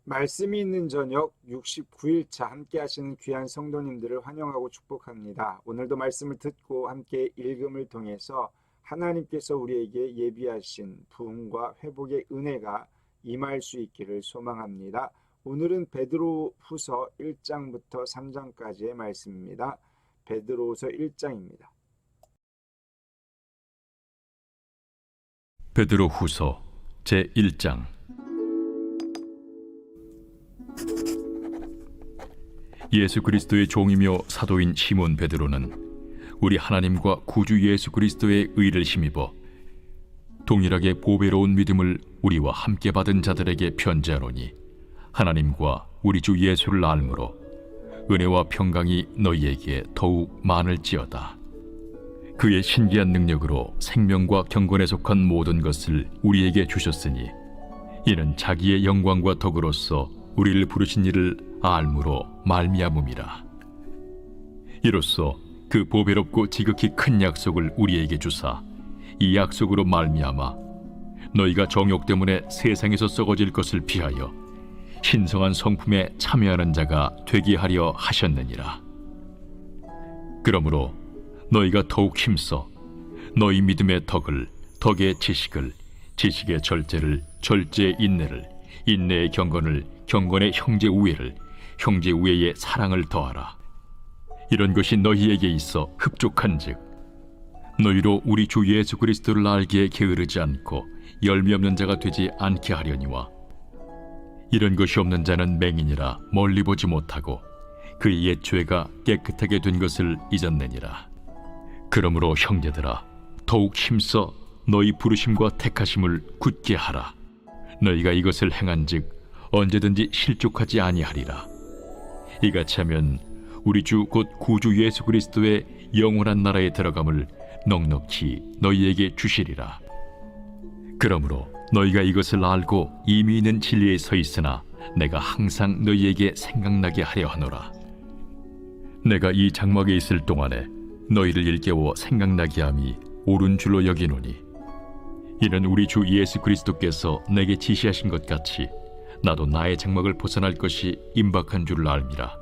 말씀이 있는 저녁 69일차 함께 하시는 귀한 성도님들을 환영하고 축복합니다. 오늘도 말씀을 듣고 함께 읽음을 통해서 하나님께서 우리에게 예비하신 부흥과 회복의 은혜가 임할 수 있기를 소망합니다. 오늘은 베드로후서 1장부터 3장까지의 말씀입니다. 베드로후서 1장입니다. 베드로후서 제1장. 예수 그리스도의 종이며 사도인 시몬 베드로는 우리 하나님과 구주 예수 그리스도의 의를 힘입어 동일하게 보배로운 믿음을 우리와 함께 받은 자들에게 편지하노니, 하나님과 우리 주 예수를 알므로 은혜와 평강이 너희에게 더욱 많을지어다. 그의 신기한 능력으로 생명과 경건에 속한 모든 것을 우리에게 주셨으니, 이는 자기의 영광과 덕으로서 우리를 부르신 이를 알므로 말미암음이라. 이로써 그 보배롭고 지극히 큰 약속을 우리에게 주사, 이 약속으로 말미암아 너희가 정욕 때문에 세상에서 썩어질 것을 피하여 신성한 성품에 참여하는 자가 되게 하려 하셨느니라. 그러므로 너희가 더욱 힘써 너희 믿음의 덕을, 덕의 지식을, 지식의 절제를, 절제의 인내를, 인내의 경건을, 경건의 형제 우애를, 형제 우애의 사랑을 더하라. 이런 것이 너희에게 있어 흡족한즉 너희로 우리 주 예수 그리스도를 알기에 게으르지 않고 열매 없는 자가 되지 않게 하려니와, 이런 것이 없는 자는 맹인이라 멀리 보지 못하고 그의 옛 죄가 깨끗하게 된 것을 잊었느니라. 그러므로 형제들아, 더욱 힘써 너희 부르심과 택하심을 굳게 하라. 너희가 이것을 행한즉 언제든지 실족하지 아니하리라. 이같이 하면 우리 주 곧 구주 예수 그리스도의 영원한 나라에 들어감을 넉넉히 너희에게 주시리라. 그러므로 너희가 이것을 알고 이미 있는 진리에 서 있으나 내가 항상 너희에게 생각나게 하려 하노라. 내가 이 장막에 있을 동안에 너희를 일깨워 생각나게 함이 옳은 줄로 여기노니, 이는 우리 주 예수 그리스도께서 내게 지시하신 것 같이 나도 나의 장막을 벗어날 것이 임박한 줄을 알미라.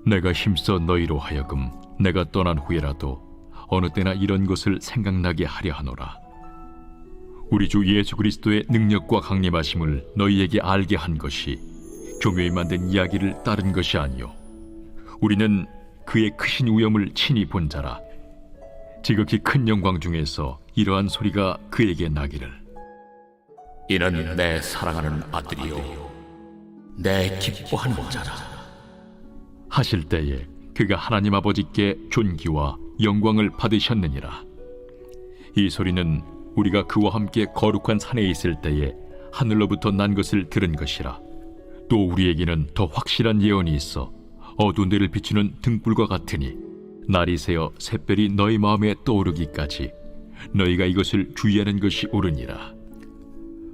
내가 힘써 너희로 하여금 내가 떠난 후에라도 어느 때나 이런 것을 생각나게 하려 하노라. 우리 주 예수 그리스도의 능력과 강림하심을 너희에게 알게 한 것이 교묘히 만든 이야기를 따른 것이 아니요, 우리는 그의 크신 위엄을 친히 본 자라. 지극히 큰 영광 중에서 이러한 소리가 그에게 나기를, 이는 내 사랑하는 아들이요 내 기뻐하는 자라 하실 때에 그가 하나님 아버지께 존귀와 영광을 받으셨느니라. 이 소리는 우리가 그와 함께 거룩한 산에 있을 때에 하늘로부터 난 것을 들은 것이라. 또 우리에게는 더 확실한 예언이 있어 어두운 데를 비추는 등불과 같으니, 날이 새어 샛별이 너희 마음에 떠오르기까지 너희가 이것을 주의하는 것이 옳으니라.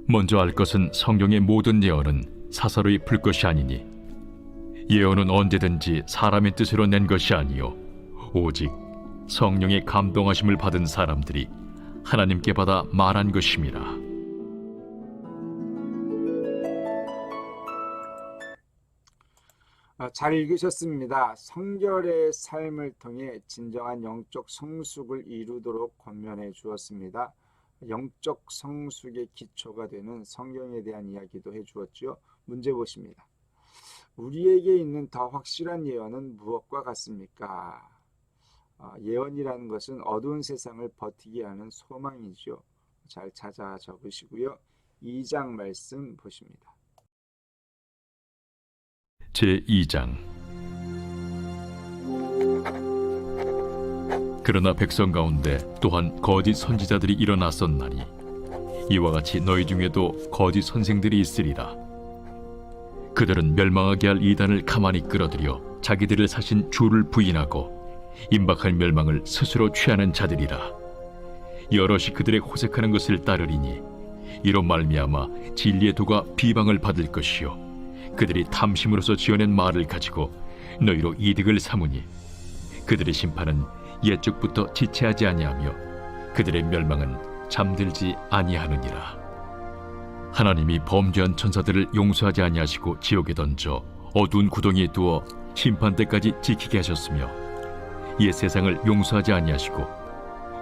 먼저 알 것은 성경의 모든 예언은 사사로이 풀 것이 아니니, 예언은 언제든지 사람의 뜻으로 낸 것이 아니요 오직 성령의 감동하심을 받은 사람들이 하나님께 받아 말한 것임이라. 잘 읽으셨습니다. 성결의 삶을 통해 진정한 영적 성숙을 이루도록 권면해 주었습니다. 영적 성숙의 기초가 되는 성경에 대한 이야기도 해주었죠. 문제 보십니다. 우리에게 있는 더 확실한 예언은 무엇과 같습니까? 예언이라는 것은 어두운 세상을 버티게 하는 소망이죠. 잘 찾아 적으시고요. 2장 말씀 보십니다. 제2장. 그러나 백성 가운데 또한 거짓 선지자들이 일어났었나니, 이와 같이 너희 중에도 거짓 선생들이 있으리라. 그들은 멸망하게 할 이단을 가만히 끌어들여 자기들을 사신 주를 부인하고 임박할 멸망을 스스로 취하는 자들이라. 여럿이 그들의 호색하는 것을 따르리니, 이로 말미암아 진리의 도가 비방을 받을 것이요, 그들이 탐심으로서 지어낸 말을 가지고 너희로 이득을 삼으니, 그들의 심판은 옛적부터 지체하지 아니하며 그들의 멸망은 잠들지 아니하느니라. 하나님이 범죄한 천사들을 용서하지 아니하시고 지옥에 던져 어두운 구덩이에 두어 심판 때까지 지키게 하셨으며 이에 세상을 용서하지 아니하시고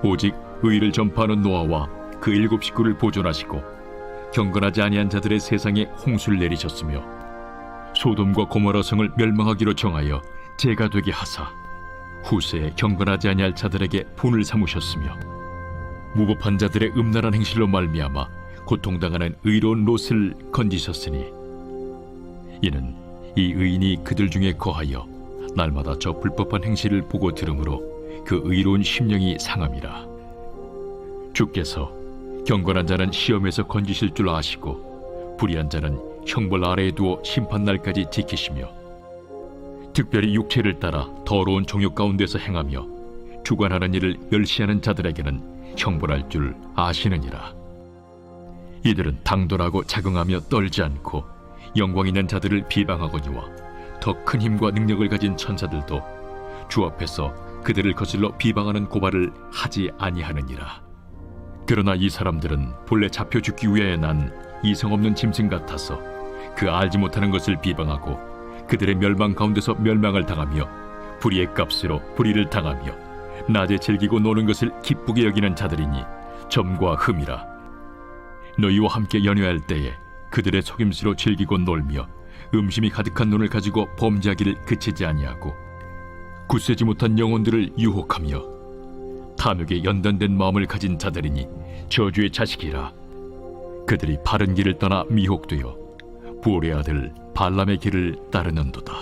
오직 의를 전파하는 노아와 그 7 식구를 보존하시고 경건하지 아니한 자들의 세상에 홍수를 내리셨으며 소돔과 고모라 성을 멸망하기로 정하여 재가 되게 하사 후세에 경건하지 아니할 자들에게 본을 삼으셨으며 무법한 자들의 음란한 행실로 말미암아 고통당하는 의로운 롯을 건지셨으니 이는 이 의인이 그들 중에 거하여 날마다 저 불법한 행실을 보고 들으므로 그 의로운 심령이 상함이라. 주께서 경건한 자는 시험에서 건지실 줄 아시고 불의한 자는 형벌 아래에 두어 심판날까지 지키시며 특별히 육체를 따라 더러운 정욕 가운데서 행하며 주관하는 일을 멸시하는 자들에게는 형벌할 줄 아시느니라. 이들은 당돌하고 자긍하며 떨지 않고 영광 있는 자들을 비방하거니와 더 큰 힘과 능력을 가진 천사들도 주 앞에서 그들을 거슬러 비방하는 고발을 하지 아니하느니라. 그러나 이 사람들은 본래 잡혀 죽기 위하여 난 이성 없는 짐승 같아서 그 알지 못하는 것을 비방하고 그들의 멸망 가운데서 멸망을 당하며 불의의 값으로 불의를 당하며 낮에 즐기고 노는 것을 기쁘게 여기는 자들이니 점과 흠이라. 너희와 함께 연회할 때에 그들의 속임수로 즐기고 놀며 음심이 가득한 눈을 가지고 범죄하기를 그치지 아니하고 굳세지 못한 영혼들을 유혹하며 탐욕에 연단된 마음을 가진 자들이니 저주의 자식이라. 그들이 바른 길을 떠나 미혹되어 부올의 아들 발람의 길을 따르는도다.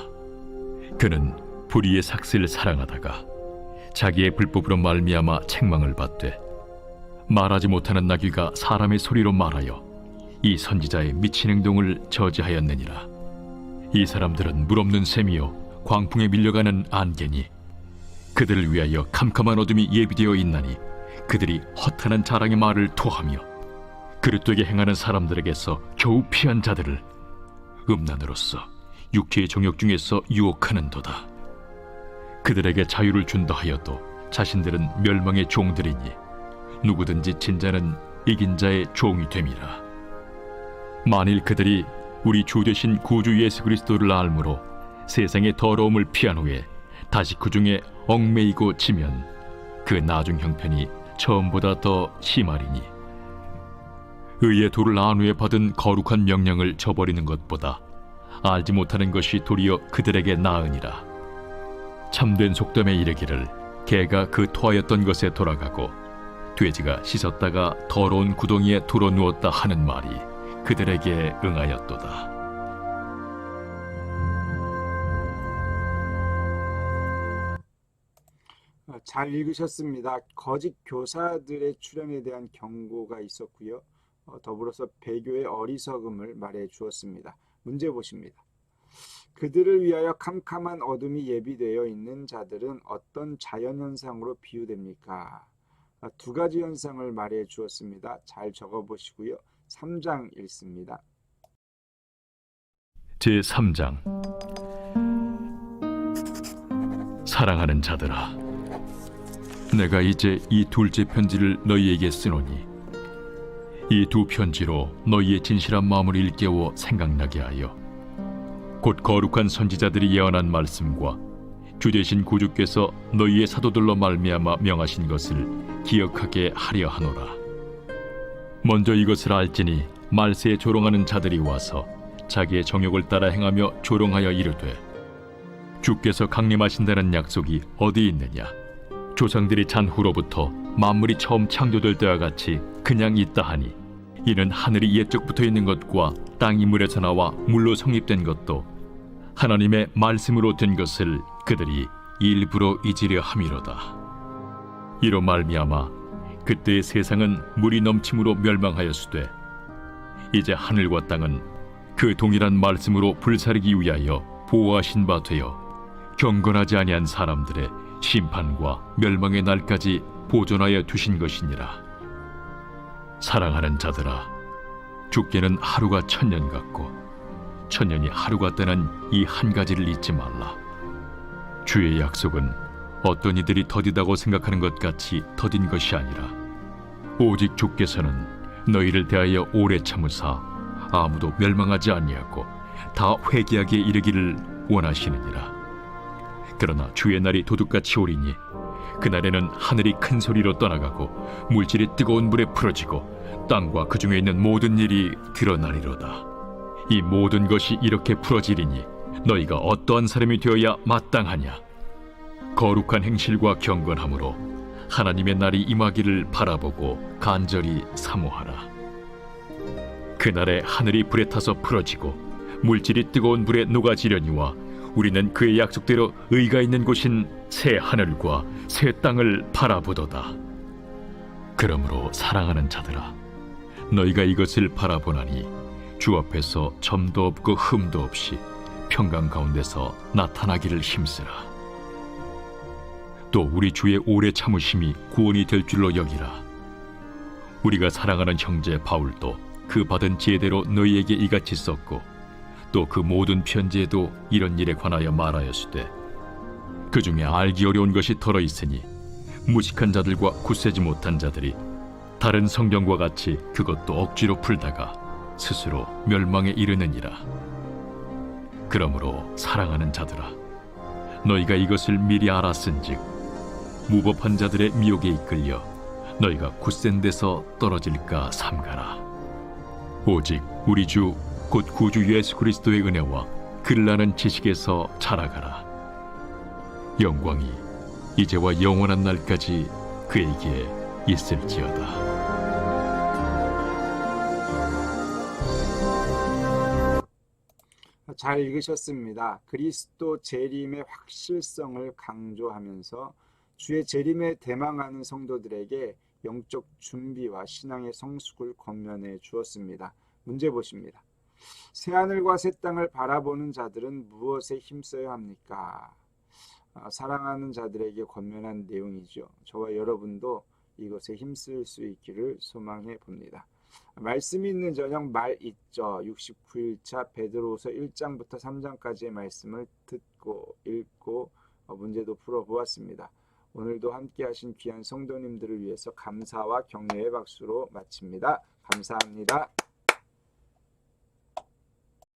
그는 불의의 삭슬을 사랑하다가 자기의 불법으로 말미암아 책망을 받되 말하지 못하는 나귀가 사람의 소리로 말하여 이 선지자의 미친 행동을 저지하였느니라. 이 사람들은 물없는 샘이요 광풍에 밀려가는 안개니 그들을 위하여 캄캄한 어둠이 예비되어 있나니 그들이 허탄한 자랑의 말을 토하며 그릇되게 행하는 사람들에게서 겨우 피한 자들을 음란으로서 육체의 정욕 중에서 유혹하는도다. 그들에게 자유를 준다 하여도 자신들은 멸망의 종들이니 누구든지 진 자는 이긴 자의 종이 됨이라. 만일 그들이 우리 주 되신 구주 예수 그리스도를 알므로 세상의 더러움을 피한 후에 다시 그 중에 얽매이고 지면 그 나중 형편이 처음보다 더 심하리니 의의 도를 안 후에 받은 거룩한 명령을 저버리는 것보다 알지 못하는 것이 도리어 그들에게 나으니라. 참된 속담에 이르기를 개가 그 토하였던 것에 돌아가고 돼지가 씻었다가 더러운 구덩이에 돌아 누웠다 하는 말이 그들에게 응하였도다. 잘 읽으셨습니다. 거짓 교사들의 출현에 대한 경고가 있었고요. 더불어서 배교의 어리석음을 말해 주었습니다. 문제 보십니다. 그들을 위하여 캄캄한 어둠이 예비되어 있는 자들은 어떤 자연현상으로 비유됩니까? 2가지 현상을 말해 주었습니다. 잘 적어보시고요. 3장 읽습니다. 제3장. 사랑하는 자들아, 내가 이제 이 둘째 편지를 너희에게 쓰노니 이 두 편지로 너희의 진실한 마음을 일깨워 생각나게 하여 곧 거룩한 선지자들이 예언한 말씀과 주 되신 구주께서 너희의 사도들로 말미암아 명하신 것을 기억하게 하려 하노라. 먼저 이것을 알지니 말세에 조롱하는 자들이 와서 자기의 정욕을 따라 행하며 조롱하여 이르되 주께서 강림하신다는 약속이 어디 있느냐? 조상들이 잔 후로부터 만물이 처음 창조될 때와 같이 그냥 있다 하니 이는 하늘이 옛적부터 있는 것과 땅이 물에서 나와 물로 성립된 것도 하나님의 말씀으로 된 것을 그들이 일부러 잊으려 함이로다. 이로 말미암아 그때의 세상은 물이 넘침으로 멸망하였으되 이제 하늘과 땅은 그 동일한 말씀으로 불사르기 위하여 보호하신 바 되어 경건하지 아니한 사람들의 심판과 멸망의 날까지 보존하여 두신 것이니라. 사랑하는 자들아, 주께는 하루가 1000년 같고 1000년이 하루 같다는 이 한 가지를 잊지 말라. 주의 약속은 어떤 이들이 더디다고 생각하는 것 같이 더딘 것이 아니라 오직 주께서는 너희를 대하여 오래 참으사 아무도 멸망하지 아니하고 다 회개하기에 이르기를 원하시느니라. 그러나 주의 날이 도둑같이 오리니 그날에는 하늘이 큰 소리로 떠나가고 물질이 뜨거운 불에 풀어지고 땅과 그 중에 있는 모든 일이 드러나리로다. 이 모든 것이 이렇게 풀어지리니 너희가 어떠한 사람이 되어야 마땅하냐? 거룩한 행실과 경건함으로 하나님의 날이 임하기를 바라보고 간절히 사모하라. 그날에 하늘이 불에 타서 풀어지고 물질이 뜨거운 불에 녹아지려니와 우리는 그의 약속대로 의가 있는 곳인 새 하늘과 새 땅을 바라보도다. 그러므로 사랑하는 자들아, 너희가 이것을 바라보나니 주 앞에서 점도 없고 흠도 없이 평강 가운데서 나타나기를 힘쓰라. 또 우리 주의 오래 참으심이 구원이 될 줄로 여기라. 우리가 사랑하는 형제 바울도 그 받은 지혜대로 너희에게 이같이 썼고 또 그 모든 편지에도 이런 일에 관하여 말하였으되 그 중에 알기 어려운 것이 덜어 있으니 무식한 자들과 굳세지 못한 자들이 다른 성경과 같이 그것도 억지로 풀다가 스스로 멸망에 이르느니라. 그러므로 사랑하는 자들아, 너희가 이것을 미리 알았은즉 무법한 자들의 미혹에 이끌려 너희가 굳센 데서 떨어질까 삼가라. 오직 우리 주 곧 구주 예수 그리스도의 은혜와 그를 아는 지식에서 자라가라. 영광이 이제와 영원한 날까지 그에게 있을지어다. 잘 읽으셨습니다. 그리스도 재림의 확실성을 강조하면서 주의 재림에 대망하는 성도들에게 영적 준비와 신앙의 성숙을 권면해 주었습니다. 문제 보십니다. 새하늘과 새 땅을 바라보는 자들은 무엇에 힘써야 합니까? 사랑하는 자들에게 권면한 내용이죠. 저와 여러분도 이것에 힘쓸 수 있기를 소망해 봅니다. 말씀이 있는 저녁 말 있죠. 69일차 베드로후서 1장부터 3장까지의 말씀을 듣고 읽고 문제도 풀어보았습니다. 오늘도 함께 하신 귀한 성도님들을 위해서 감사와 격려의 박수로 마칩니다. 감사합니다.